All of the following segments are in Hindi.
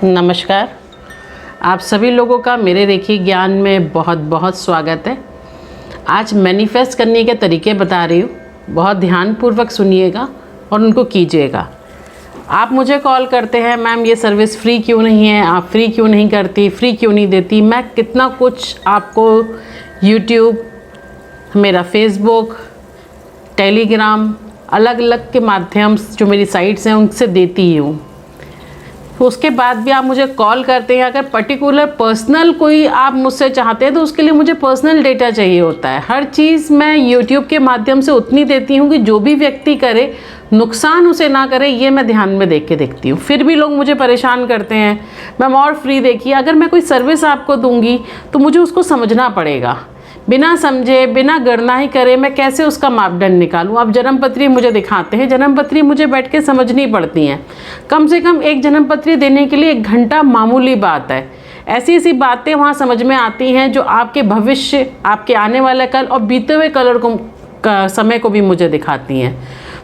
नमस्कार। आप सभी लोगों का मेरे रेखी ज्ञान में बहुत बहुत स्वागत है। आज मैनिफेस्ट करने के तरीके बता रही हूँ, बहुत ध्यानपूर्वक सुनिएगा और उनको कीजिएगा। आप मुझे कॉल करते हैं, मैम ये सर्विस फ्री क्यों नहीं है, आप फ्री क्यों नहीं करती, फ्री क्यों नहीं देती। मैं कितना कुछ आपको यूट्यूब, मेरा फेसबुक, टेलीग्राम, अलग अलग के माध्यम जो मेरी साइट्स हैं उनसे देती हूँ। उसके बाद भी आप मुझे कॉल करते हैं। अगर पर्टिकुलर पर्सनल कोई आप मुझसे चाहते हैं तो उसके लिए मुझे पर्सनल डेटा चाहिए होता है। हर चीज़ मैं यूट्यूब के माध्यम से उतनी देती हूँ कि जो भी व्यक्ति करे नुकसान उसे ना करे, ये मैं ध्यान में देखती हूँ। फिर भी लोग मुझे परेशान करते हैं, मैम और फ्री देखिए। अगर मैं कोई सर्विस आपको दूँगी तो मुझे उसको समझना पड़ेगा। बिना समझे, बिना गणना ही करे मैं कैसे उसका मापदंड निकालूं। आप जन्मपत्री मुझे दिखाते हैं, जन्मपत्री मुझे बैठ के समझनी पड़ती हैं। कम से कम एक जन्मपत्री देने के लिए 1 घंटा मामूली बात है। ऐसी ऐसी बातें वहाँ समझ में आती हैं जो आपके भविष्य, आपके आने वाले कल और बीते हुए समय को भी मुझे दिखाती हैं।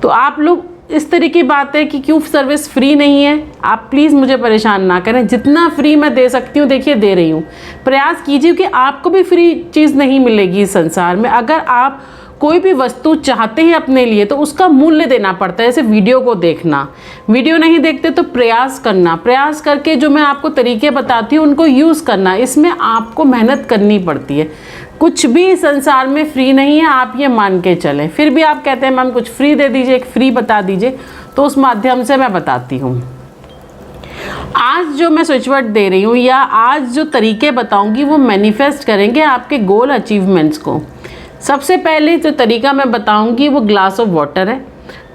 तो आप लोग इस तरह की बात है कि क्यों सर्विस फ्री नहीं है, आप प्लीज़ मुझे परेशान ना करें। जितना फ्री मैं दे सकती हूँ देखिए दे रही हूँ। प्रयास कीजिए कि आपको भी फ्री चीज़ नहीं मिलेगी इस संसार में। अगर आप कोई भी वस्तु चाहते हैं अपने लिए तो उसका मूल्य देना पड़ता है। जैसे वीडियो को देखना, वीडियो नहीं देखते तो प्रयास करना, प्रयास करके जो मैं आपको तरीके बताती हूँ उनको यूज़ करना, इसमें आपको मेहनत करनी पड़ती है। कुछ भी संसार में फ्री नहीं है, आप ये मान के चलें। फिर भी आप कहते हैं मैम कुछ फ्री दे दीजिए, एक फ्री बता दीजिए, तो उस माध्यम से मैं बताती हूँ। आज जो मैं स्विच वर्ड दे रही हूँ या आज जो तरीके बताऊँगी वो मैनिफेस्ट करेंगे आपके गोल अचीवमेंट्स को। सबसे पहले जो तरीका मैं बताऊँगी वो ग्लास ऑफ वाटर है।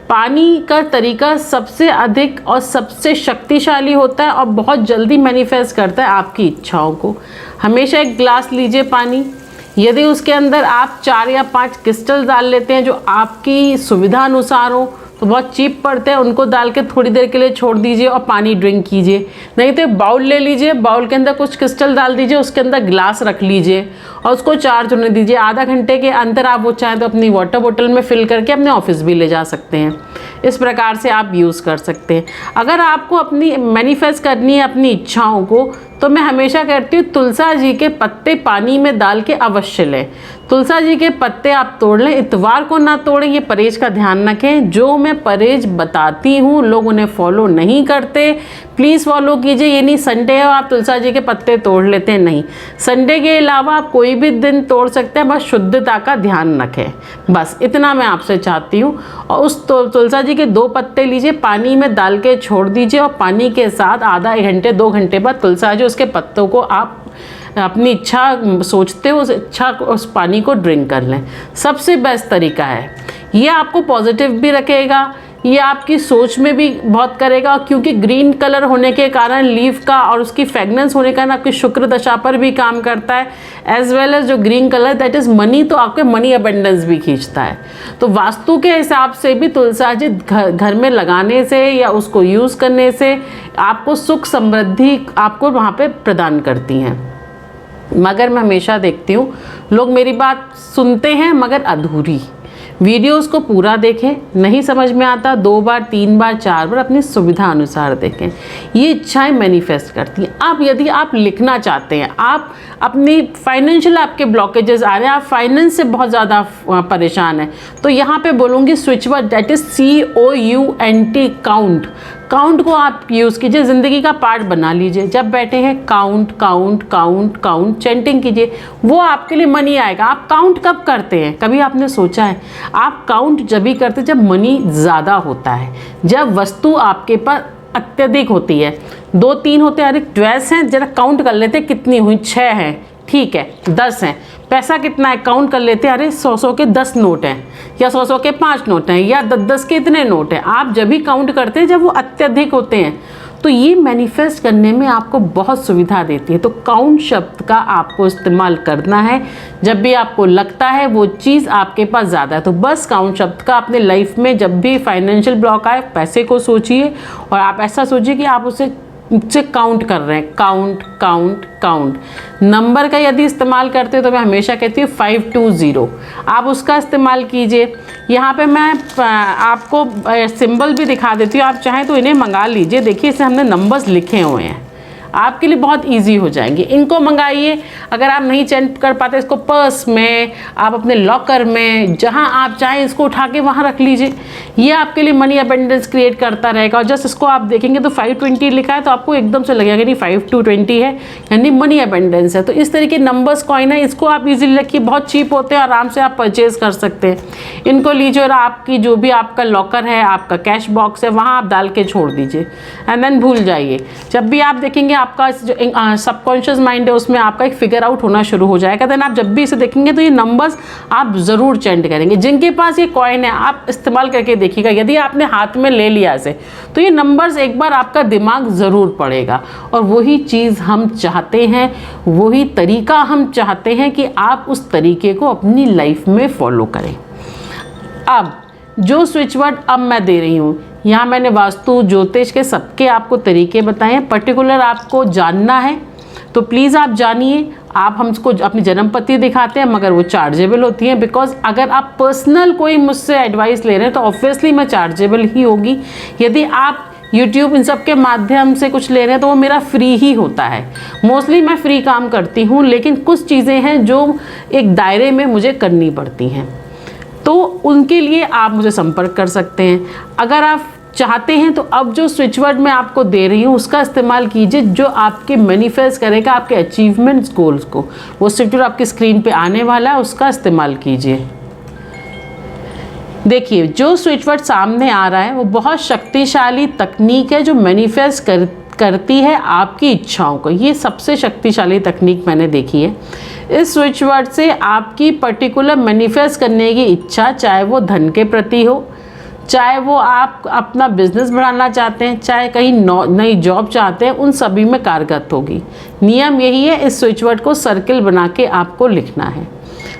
पानी का तरीका सबसे अधिक और सबसे शक्तिशाली होता है और बहुत जल्दी मैनिफेस्ट करता है आपकी इच्छाओं को। हमेशा एक ग्लास लीजिए पानी, यदि उसके अंदर आप 4 या 5 क्रिस्टल डाल लेते हैं जो आपकी सुविधा अनुसार हो तो बहुत चीप पड़ते हैं, उनको डाल के थोड़ी देर के लिए छोड़ दीजिए और पानी ड्रिंक कीजिए। नहीं तो बाउल ले लीजिए, बाउल के अंदर कुछ क्रिस्टल डाल दीजिए, उसके अंदर ग्लास रख लीजिए और उसको चार्ज होने दीजिए। आधा घंटे के अंदर आप वो चाहें तो अपनी वाटर बोतल में फिल करके अपने ऑफिस भी ले जा सकते हैं। इस प्रकार से आप यूज़ कर सकते हैं। अगर आपको अपनी मैनिफेस्ट करनी है अपनी इच्छाओं को तो मैं हमेशा कहती हूँ तुलसा जी के पत्ते पानी में डाल के अवश्य लें। तुलसा जी के पत्ते आप तोड़ लें, इतवार को ना तोड़ें, ये परहेज का ध्यान रखें। जो मैं परहेज बताती हूँ लोग उन्हें फॉलो नहीं करते, प्लीज़ फॉलो कीजिए। ये नहीं संडे है आप तुलसा जी के पत्ते तोड़ लेते हैं, नहीं। संडे के अलावा आप कोई भी दिन तोड़ सकते हैं, बस शुद्धता का ध्यान रखें। बस इतना मैं आपसे चाहती हूँ। और उस तुलसा जी के 2 पत्ते लीजिए, पानी में डाल के छोड़ दीजिए और पानी के साथ आधा 1 घंटे 2 घंटे बाद तुलसा जी उसके पत्तों को आप अपनी इच्छा सोचते हो उस इच्छा उस पानी को ड्रिंक कर लें। सबसे बेस्ट तरीका है ये। आपको पॉजिटिव भी रखेगा, ये आपकी सोच में भी बहुत करेगा, क्योंकि ग्रीन कलर होने के कारण लीफ का और उसकी फ्रेगनेंस होने के कारण आपकी शुक्र दशा पर भी काम करता है। एज वेल एज जो green colour that is money, तो आपके मनी अबेंडेंस भी खींचता है। तो वास्तु के हिसाब से भी तुलसा जी घर में लगाने से या उसको यूज़ करने से आपको सुख समृद्धि आपको वहाँ पर प्रदान करती हैं। मगर मैं हमेशा देखती हूँ लोग मेरी बात सुनते हैं मगर अधूरी। वीडियोस को पूरा देखें, नहीं समझ में आता 2 बार 3 बार 4 बार अपनी सुविधा अनुसार देखें। ये इच्छाएं मैनिफेस्ट करती हैं। अब यदि आप लिखना चाहते हैं, आप अपनी फाइनेंशियल आपके ब्लॉकेजेस आ रहे हैं, आप फाइनेंस से बहुत ज़्यादा परेशान हैं, तो यहाँ पे बोलूँगी switch word that is COUNT, count. Count को आप यूज़ कीजिए, ज़िंदगी का पार्ट बना लीजिए। जब बैठे हैं count count count count chanting कीजिए, वो आपके लिए मनी आएगा। आप काउंट कब करते हैं, कभी आपने सोचा है? आप काउंट जब भी करते जब मनी ज़्यादा होता है, जब वस्तु आपके पास अत्यधिक होती है। 2-3 होते हैं, अरे 12 हैं, जरा काउंट कर लेते कितनी हुई, 6 हैं, ठीक है, 10 हैं। पैसा कितना है, काउंट कर लेते हैं, अरे 100 के 10 नोट हैं या 100 के 5 नोट हैं या 10 के इतने नोट हैं। आप जब भी काउंट करते हैं जब वो अत्यधिक होते हैं, तो ये मैनिफेस्ट करने में आपको बहुत सुविधा देती है। तो काउंट शब्द का आपको इस्तेमाल करना है जब भी आपको लगता है वो चीज़ आपके पास ज़्यादा है। तो बस काउंट शब्द का अपने लाइफ में जब भी फाइनेंशियल ब्लॉक आए, पैसे को सोचिए और आप ऐसा सोचिए कि आप उसे काउंट कर रहे हैं। Count count count. नंबर का यदि इस्तेमाल करते हो तो मैं हमेशा कहती हूँ 520, आप उसका इस्तेमाल कीजिए। यहाँ पे मैं आपको सिंबल भी दिखा देती हूँ, आप चाहें तो इन्हें मंगा लीजिए। देखिए इसे हमने नंबर्स लिखे हुए हैं, आपके लिए बहुत ईजी हो जाएंगे। इनको मंगाइए। अगर आप नहीं चेंज कर पाते इसको पर्स में, आप अपने लॉकर में, जहाँ आप चाहें इसको उठा के वहाँ रख लीजिए। ये आपके लिए मनी अबेंडेंस क्रिएट करता रहेगा। और जस्ट इसको आप देखेंगे तो 520 लिखा है तो आपको एकदम से लगेगा कि नहीं 5220 है, यानी मनी अबेंडेंस है। तो इस तरीके नंबर्स कॉइन है, इसको आप इजीली रखिए, बहुत चीप होते हैं, आराम से आप परचेज कर सकते हैं। इनको लीजिए और आपकी जो भी आपका लॉकर है, आपका कैश बॉक्स है, वहाँ आप डाल के छोड़ दीजिए एंड देन भूल जाइए। जब भी आप देखेंगे आपका जो सबकॉन्शियस माइंड है उसमें आपका एक फिगर आउट होना शुरू हो जाएगा। देन आप जब भी इसे देखेंगे तो ये नंबर्स आप ज़रूर चेंज करेंगे। जिनके पास ये कॉइन है आप इस्तेमाल करके देखिएगा, यदि आपने हाथ में ले लिया इसे तो ये नंबर्स एक बार आपका दिमाग ज़रूर पड़ेगा। और वही चीज़ हम चाहते हैं, वही तरीका हम चाहते हैं कि आप उस तरीके को अपनी लाइफ में फॉलो करें। अब जो स्विच वर्ड अब मैं दे रही हूँ, यहाँ मैंने वास्तु ज्योतिष के सबके आपको तरीके बताए हैं। पर्टिकुलर आपको जानना है तो प्लीज़ आप जानिए। आप हमको अपनी जन्मपत्ति दिखाते हैं मगर वो चार्जेबल होती है, बिकॉज अगर आप पर्सनल कोई मुझसे एडवाइस ले रहे हैं तो ऑब्वियसली मैं चार्जेबल ही होगी। यदि आप YouTube इन सब के माध्यम से कुछ ले रहे हैं तो वो मेरा फ्री ही होता है। मोस्टली मैं फ्री काम करती हूँ, लेकिन कुछ चीज़ें हैं जो एक दायरे में मुझे करनी पड़ती हैं, तो उनके लिए आप मुझे संपर्क कर सकते हैं। अगर आप चाहते हैं तो अब जो स्विच वर्ड मैं आपको दे रही हूँ उसका इस्तेमाल कीजिए, जो आपके मैनिफेस्ट करेगा आपके अचीवमेंट्स गोल्स को। वो स्विच वर्ड आपकी स्क्रीन पे आने वाला है, उसका इस्तेमाल कीजिए। देखिए जो स्विच वर्ड सामने आ रहा है वो बहुत शक्तिशाली तकनीक है जो मैनिफेस्ट करती है आपकी इच्छाओं को। ये सबसे शक्तिशाली तकनीक मैंने देखी है। इस स्विच वर्ड से आपकी पर्टिकुलर मैनिफेस्ट करने की इच्छा, चाहे वो धन के प्रति हो, चाहे वो आप अपना बिजनेस बढ़ाना चाहते हैं, चाहे कहीं नई जॉब चाहते हैं, उन सभी में कारगर होगी। नियम यही है, इस स्विच वर्ड को सर्किल बना के आपको लिखना है।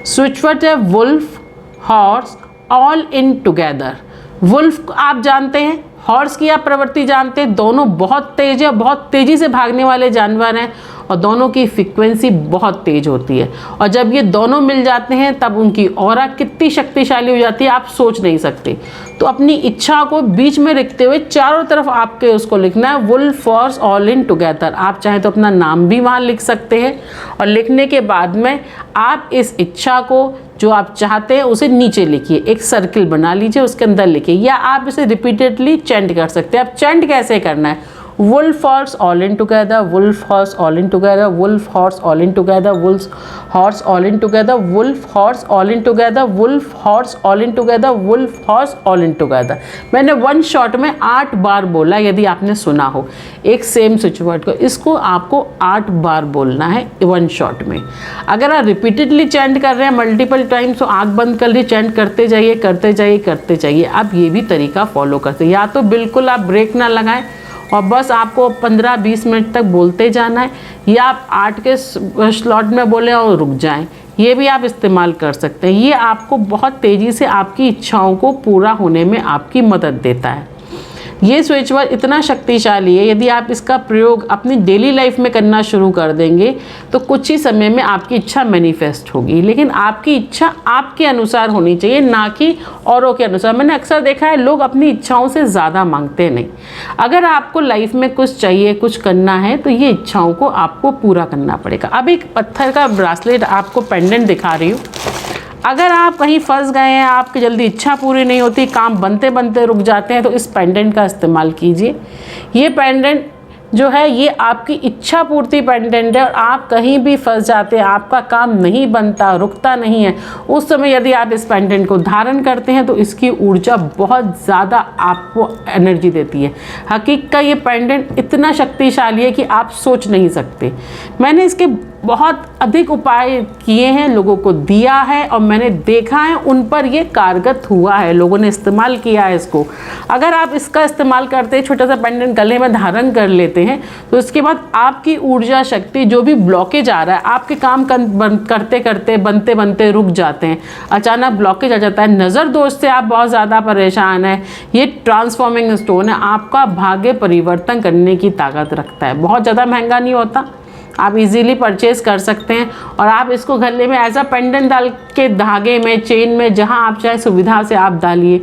स्विच वर्ड है wolf, horse, all in together. Wolf आप जानते हैं, हॉर्स की आप प्रवृत्ति जानते हैं, दोनों बहुत तेज है, बहुत तेज़ी से भागने वाले जानवर हैं और दोनों की फ्रीक्वेंसी बहुत तेज होती है। और जब ये दोनों मिल जाते हैं तब उनकी ऑरा कितनी शक्तिशाली हो जाती है आप सोच नहीं सकते। तो अपनी इच्छा को बीच में रखते हुए चारों तरफ आपके उसको लिखना है, wolf, horse, all in together. आप चाहें तो अपना नाम भी वहाँ लिख सकते हैं और लिखने के बाद में आप इस इच्छा को जो आप चाहते हैं उसे नीचे लिखिए, एक सर्किल बना लीजिए, उसके अंदर लिखिए, या आप इसे रिपीटेडली चैंट कर सकते हैं। आप चैंट कैसे करना है, wolf, horse, all in together, wolf, horse, all in together, wolf, horse, all in together, wolf, horse, all in together, wolf, horse, all in together, wolf, horse, all in together, wolf, horse, all in together. मैंने वन शॉट में 8 बार बोला, यदि आपने सुना हो एक सेम स्विच वर्ड को, इसको आपको 8 बार बोलना है वन शॉट में। अगर आप रिपीटेडली चैंट कर रहे हैं मल्टीपल टाइम्स तो आँख बंद कर लीजिए, चैंट करते जाइए करते जाइए करते जाइए। आप ये भी तरीका फॉलो करते, या तो बिल्कुल आप ब्रेक ना लगाएं और बस आपको 15-20 मिनट तक बोलते जाना है, या आप 8 के स्लॉट में बोलें और रुक जाएं, ये भी आप इस्तेमाल कर सकते हैं। ये आपको बहुत तेज़ी से आपकी इच्छाओं को पूरा होने में आपकी मदद देता है। ये स्विच वर्ड इतना शक्तिशाली है, यदि आप इसका प्रयोग अपनी डेली लाइफ में करना शुरू कर देंगे तो कुछ ही समय में आपकी इच्छा मैनिफेस्ट होगी। लेकिन आपकी इच्छा आपके अनुसार होनी चाहिए, ना कि औरों के अनुसार। मैंने अक्सर देखा है लोग अपनी इच्छाओं से ज़्यादा मांगते नहीं। अगर आपको लाइफ में कुछ चाहिए, कुछ करना है, तो ये इच्छाओं को आपको पूरा करना पड़ेगा। अब एक पत्थर का ब्रासलेट आपको पेंडेंट दिखा रही हूँ। अगर आप कहीं फंस गए हैं, आपकी जल्दी इच्छा पूरी नहीं होती, काम बनते बनते रुक जाते हैं, तो इस पेंडेंट का इस्तेमाल कीजिए। ये पेंडेंट जो है ये आपकी इच्छा पूर्ति पेंडेंट है, और आप कहीं भी फंस जाते हैं, आपका काम नहीं बनता, रुकता नहीं है, उस समय यदि आप इस पेंडेंट को धारण करते हैं तो इसकी ऊर्जा बहुत ज़्यादा आपको एनर्जी देती है। हकीकत का ये पेंडेंट इतना शक्तिशाली है कि आप सोच नहीं सकते। मैंने इसके बहुत अधिक उपाय किए हैं, लोगों को दिया है और मैंने देखा है उन पर ये कारगर हुआ है, लोगों ने इस्तेमाल किया है इसको। अगर आप इसका इस्तेमाल करते हैं, छोटा सा पेंडेंट गले में धारण कर लेते हैं, तो इसके बाद आपकी ऊर्जा शक्ति, जो भी ब्लॉकेज आ रहा है, आपके काम करते करते बनते बनते रुक जाते हैं, अचानक ब्लॉकेज आ जाता है, नज़र दोष से आप बहुत ज़्यादा परेशान हैं, ये ट्रांसफॉर्मिंग स्टोन है, आपका भाग्य परिवर्तन करने की ताकत रखता है। बहुत ज़्यादा महंगा नहीं होता, आप इजीली परचेज़ कर सकते हैं, और आप इसको गले में एज अ पेंडेंट डाल के धागे में, चेन में, जहां आप चाहे सुविधा से आप डालिए।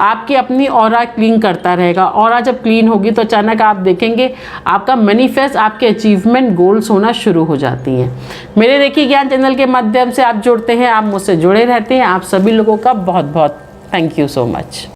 आपकी अपनी ऑरा क्लीन करता रहेगा। ऑरा जब क्लीन होगी तो अचानक आप देखेंगे आपका मैनिफेस्ट, आपके अचीवमेंट गोल्स होना शुरू हो जाती हैं। मेरे रेकी ज्ञान चैनल के माध्यम से आप जुड़ते हैं, आप मुझसे जुड़े रहते हैं। आप सभी लोगों का बहुत बहुत थैंक यू सो मच।